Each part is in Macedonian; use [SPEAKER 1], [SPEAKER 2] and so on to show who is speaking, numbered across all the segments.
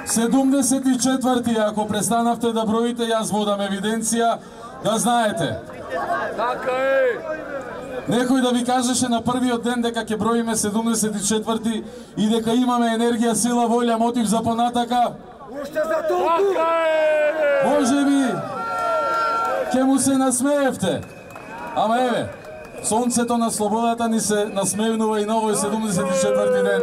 [SPEAKER 1] 74-ти, ако престанавте да броите, јас водам евиденција, да знаете.
[SPEAKER 2] Така е!
[SPEAKER 1] Некој да ви кажеше на првиот ден дека ќе броиме 74-ти и дека имаме енергија, сила, волја, мотив за понатака?
[SPEAKER 2] Уште за толку! Така е!
[SPEAKER 1] Може би ќе му се насмеевте. Ама еве, сонцето на слободата ни се насмевнува и на овој 74-ти ден.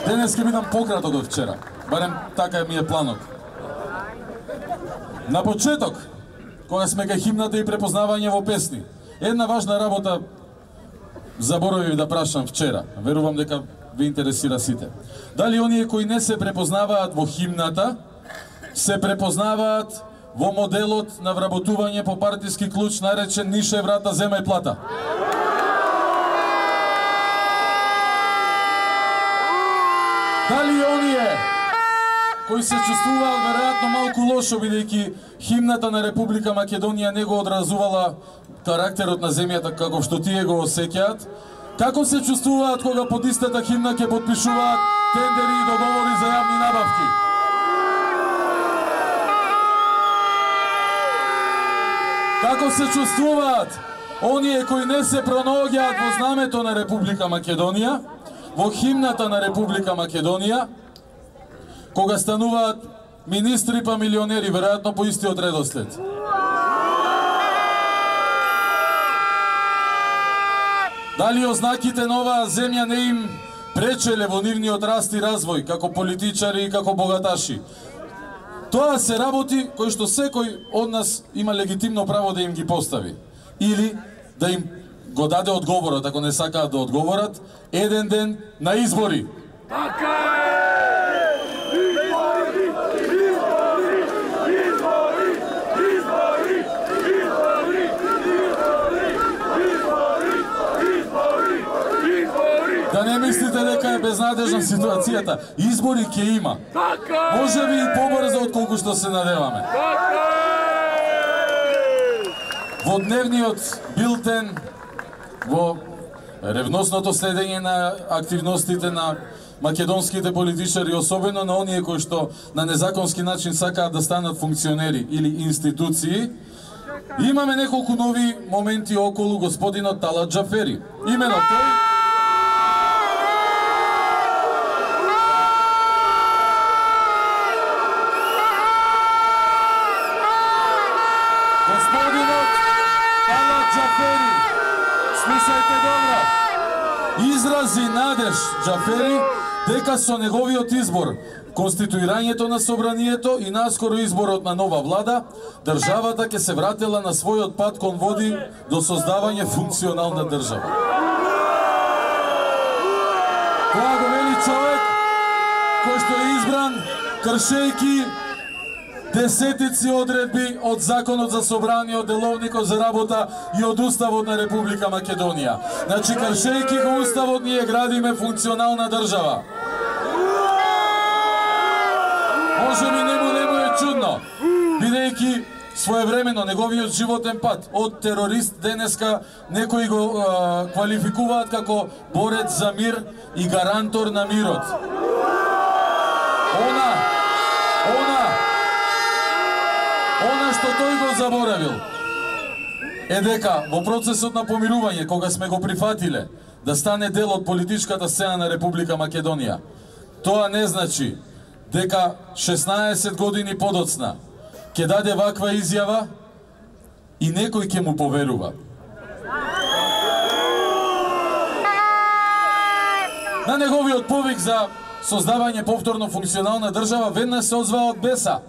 [SPEAKER 1] Денес ќе бидам пократок од вчера, барем така ми е планот. На почеток, кога сме кај химната и препознавање во песни, една важна работа заборавив да прашам вчера, верувам дека ви интересира сите. Дали оние кои не се препознаваат во химната, се препознаваат во моделот на вработување по партиски клуч наречен нише врата, земај плата? Дали оние кои се чувствуваат веројатно малку лошо, бидејќи химната на Република Македонија не го одразувала карактерот на земјата како што тие го осеќаат, како се чувствуваат кога под истата химна ќе потпишуваат тендери и договори за јавни набавки? Како се чувствуваат оние кои не се пронаоѓаат во знамето на Република Македонија, во химната на Република Македонија, кога стануваат министри па милионери, веројатно по истиот редослед? Дали ознаките на оваа земја не им пречеле во нивниот раст и развој, како политичари и како богаташи? Тоа се работи кои што секој од нас има легитимно право да им ги постави. Или да им го даде одговорот, ако не сакаат да одговорат, еден ден на избори.
[SPEAKER 2] Така е! Избори! Избори! Избори! Избори! Избори! Избори! Избори! Избори!
[SPEAKER 1] Да не мислите дека е безнадежна ситуацијата. Избори ќе има.
[SPEAKER 2] Така е!
[SPEAKER 1] Може би и побрзо отколку што се надеваме.
[SPEAKER 2] Така е!
[SPEAKER 1] Во дневниот билтен, во ревносното следење на активностите на македонските политичари, особено на оние кои што на незаконски начин сакаат да станат функционери или институции, имаме неколку нови моменти околу господинот Талат Џафери. Имено тој господинот Талат Џафери, слушајте добро, изрази надеж Џафери дека со неговиот избор, конституирањето на собранието и наскоро изборот на нова влада, државата ќе се вратила на својот пат кон води до создавање функционална држава. Тоа го вели човек кој што е избран кршејки десетици одредби од Законот за собрание, од Деловникот за работа и од Уставот на Република Македонија. Значи, кршејки го Уставот, ние градиме функционална држава. Може би не му е чудно, бидејќи своевремено неговиот животен пат од терорист денеска некои го квалификуваат како борец за мир и гарантор на мирот. Она што тој го заборавил е дека во процесот на помирување, кога сме го прифатиле да стане дел од политичката сцена на Република Македонија, тоа не значи дека 16 години подоцна ќе даде ваква изјава и некој ќе му поверува. На неговиот повик за создавање повторно функционална држава веднаш се озваа од Беса.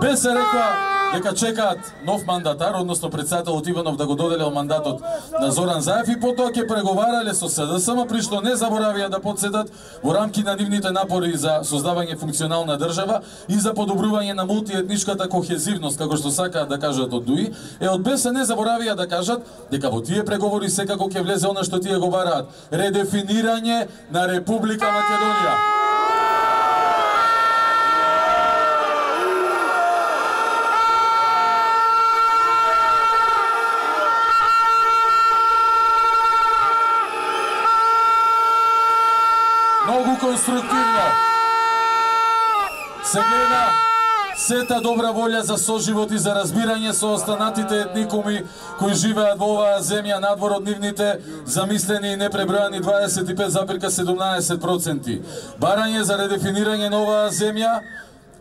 [SPEAKER 1] Беса рекоа дека чекаат нов мандатар, односно председателот Иванов да го доделел мандатот на Зоран Заев и потоа ќе преговарале со СДСМ, при што не заборавија да подседат во рамки на нивните напори за создавање функционална држава и за подобрување на мултиетничката кохезивност, како што сакаат да кажат од ДУИ. Од Беса не заборавија да кажат дека во тие преговори секако ќе влезе она што тие го бараат: редефинирање на Република Македонија. Но многу конструктивно. Се гледа сета добра волја за соживот и за разбирање со останатите етникуми кои живеат во оваа земја надвор од нивните замислени и непребројани 25,17%. Барање за редефинирање на оваа земја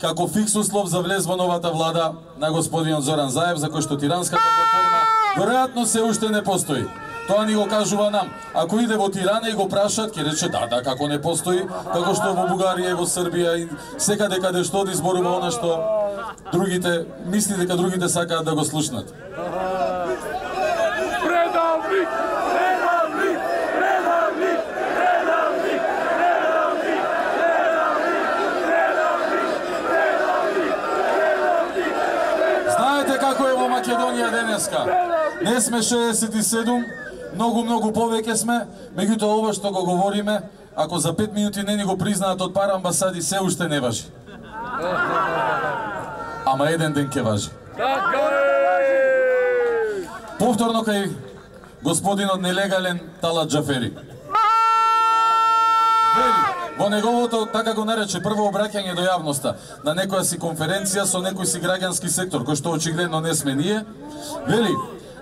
[SPEAKER 1] како фикс услов за влез во новата влада на господин Зоран Заев, за кој што тиранската платформа веројатно се уште не постои. Тоа ни го кажува нам. Ако иде во Тирана и го прашат, ќе рече да, како не постои, како што во Бугарија и во Србија и секаде каде што да изборува она што другите мисли дека другите сакаат да го слушнат.
[SPEAKER 2] Предавник! Предавник! Предавник! Предавник! Предавник! Предавник! Предавник!
[SPEAKER 1] Знаете како е во Македонија денеска? Не сме 67, многу повеќе сме, меѓутоа ова што го говориме, ако за 5 минути не ни го признаат од пара амбасади, се уште не важи. Ама еден ден ќе важи.
[SPEAKER 2] Така е!
[SPEAKER 1] Повторно кај господинот нелегален Талат Џафери. Вели, во неговото, така го нарече, прво обраќање до јавноста, на некоја си конференција со некој си граѓански сектор, кој што очигледно не сме ние, вели,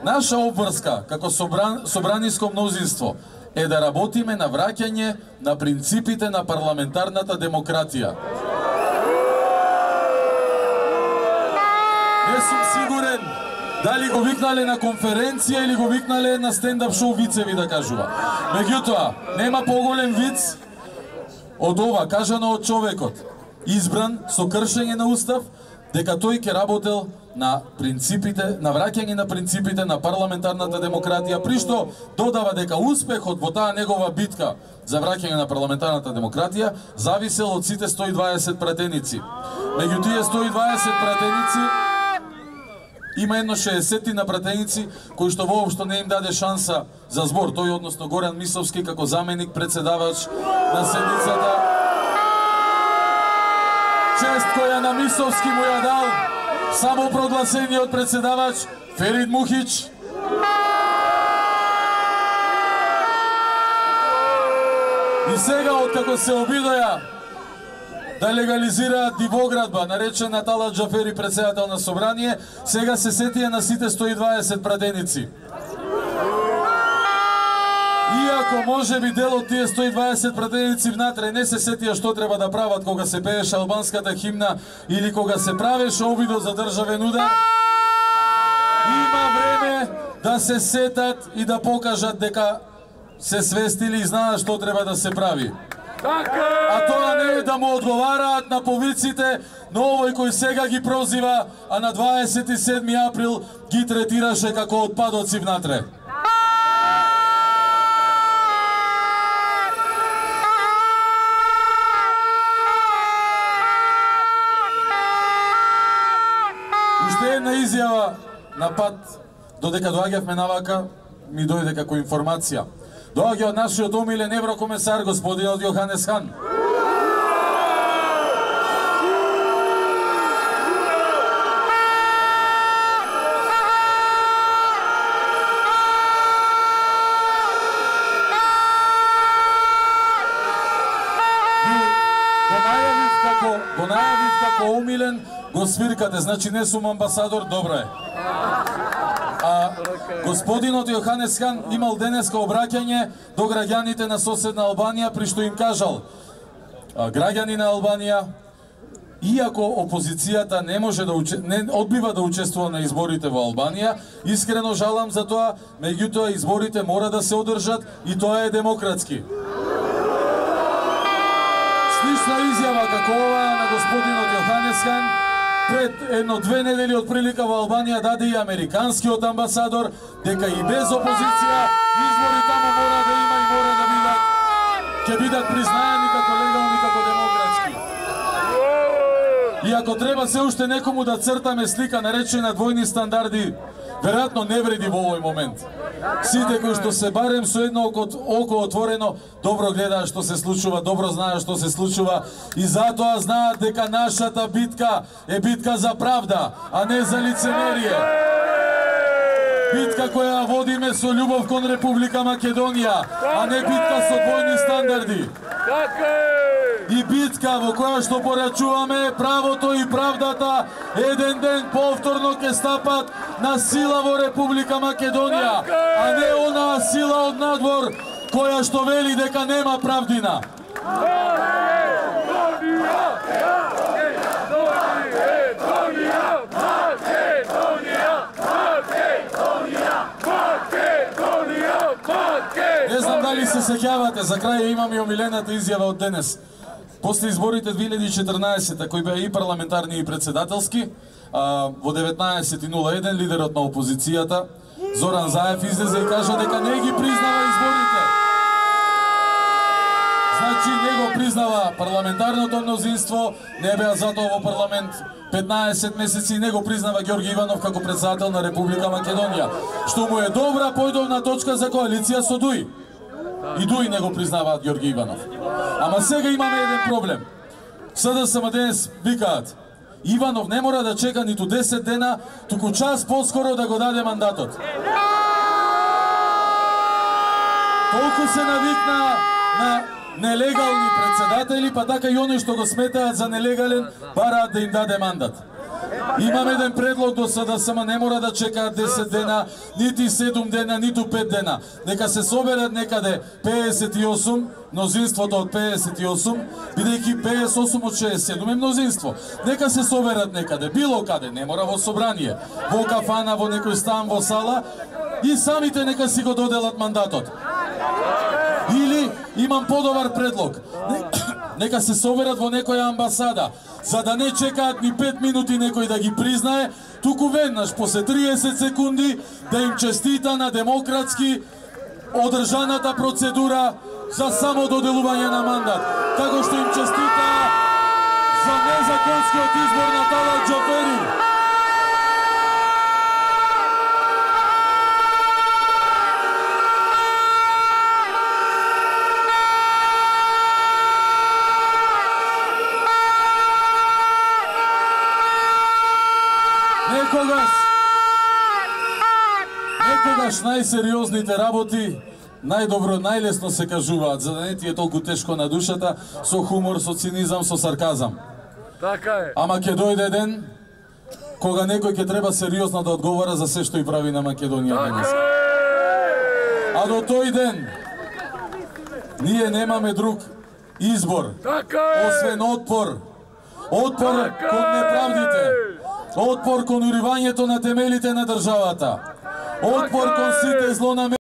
[SPEAKER 1] наша обврска како собраниско мнозинство е да работиме на враќање на принципите на парламентарната демократија. Не сум сигурен дали го викнале на конференција или го викнале на стендап шоу вицеви да кажува. Меѓутоа, нема поголем виц од ова кажано од човекот, избран со кршење на устав, дека тој ќе работел на принципите, на враќање на принципите на парламентарната демократија, при што додава дека успехот во таа негова битка за враќање на парламентарната демократија зависел од сите 120 пратеници. Меѓу тие 120 пратеници има едно 60 на пратеници кои што воопшто не им даде шанса за збор. Тој, односно Горан Мисовски, како заменик председавач на седницата. Чест која на Мисовски му ја дал само прогласениот председавач Ферид Мухич. И сега, откако се обидоја да легализираат дивоградба, наречена Талат Џафери председател на собрание, сега се сетија на сите 120 пратеници. Иако може би дел од тие 120 пратеници внатре не се сетија што треба да прават кога се пееше албанската химна или кога се правеше обидот за државен удар, има време да се сетат и да покажат дека се свестили и знаат што треба да се прави. А тоа не е да му одговараат на повиците на овој кој сега ги прозива, а на 27 април ги третираше како отпадоци внатре. Уште една изјава на пат, додека доаѓавме навака, ми дојде како информација. Доаѓа од нашиот омилен еврокомесар, господинот Јоханес Хан. Го најавив како омилен, го свиркате, значи не сум амбасадор, добро е. А господинот Јоханес Хан имал денеска обраќање до граѓаните на соседна Албанија, при што им кажал: граѓани на Албанија, иако опозицијата не може да не одбива да учествува на изборите во Албанија, искрено жалам за тоа, меѓутоа изборите мора да се одржат и тоа е демократски. Слична изјава како ова на господинот Јоханес Хан пред едно-две недели од прилика во Албанија даде и американскиот амбасадор, дека и без опозиција избори таму мора да има и мора да бидат, ќе бидат признаени како легални, како демократски. И ако треба се уште некому да цртаме слика наречена двојни стандарди, веројатно не вреди во овој момент. Сите кои што се барем со едно око отворено, добро гледаат што се случува, добро знаат што се случува и затоа знаат дека нашата битка е битка за правда, а не за лицемерие. Битка која водиме со љубов кон Република Македонија, а не битка со двојни стандарди.
[SPEAKER 2] Така е!
[SPEAKER 1] И битка во која што порачуваме правото и правдата еден ден повторно ќе стапат на сила во Република Македонија, а не онаа сила од надвор која што вели дека нема правдина. Не знам дали се сеќавате, за крај имам и омилената изјава од денес. После изборите 2014, кои беа и парламентарни и председателски, во 19:01 лидерот на опозицијата, Зоран Заев, излезе и кажа дека не ги признава изборите. Значи, не го признава парламентарното мнозинство, не беа затоа во парламент 15 месеци, не го признава Ѓорги Иванов како председател на Република Македонија. Што му е добра појдовна точка за коалиција со ДУИ. И ДУИ не го признаваат Ѓорги Иванов. Ама сега имаме еден проблем. СДСМ денес викаат, Иванов не мора да чека ниту 10 дена, туку час поскоро да го даде мандатот. Толку се навикна на нелегални председатели, па така и они што го сметаат за нелегален, бараат да им даде мандат. Имам еден предлог до СДСМ, не мора да чекаат 10 дена, нити 7 дена, ниту 5 дена. Нека се соберат некаде 58, мнозинството од 58, бидејќи 58 од 67 е мнозинство. Нека се соберат некаде, било каде, не мора во собрание, во кафана, во некој стан, во сала, и самите нека си го доделат мандатот. Или имам подобар предлог. Нека се соберат во некоја амбасада, за да не чекаат ни 5 минути некој да ги признае, туку веднаш, после 30 секунди, да им честита на демократски одржаната процедура за само доделување на мандат. Како што им честита за незаконскиот избор на Талат Џафери. Некогаш најсериозните работи најдобро, најлесно се кажуваат, за да не ти е толку тешко на душата, со хумор, со цинизам, со сарказам.
[SPEAKER 2] Така е.
[SPEAKER 1] Ама ќе дојде ден кога некој ќе треба сериозно да одговара за се што и прави на Македонија денес. А до тој ден ние немаме друг избор, освен отпор. Отпор кон неправдите. Отпор кон уривањето на темелите на државата. Отпор кон сите злонамерни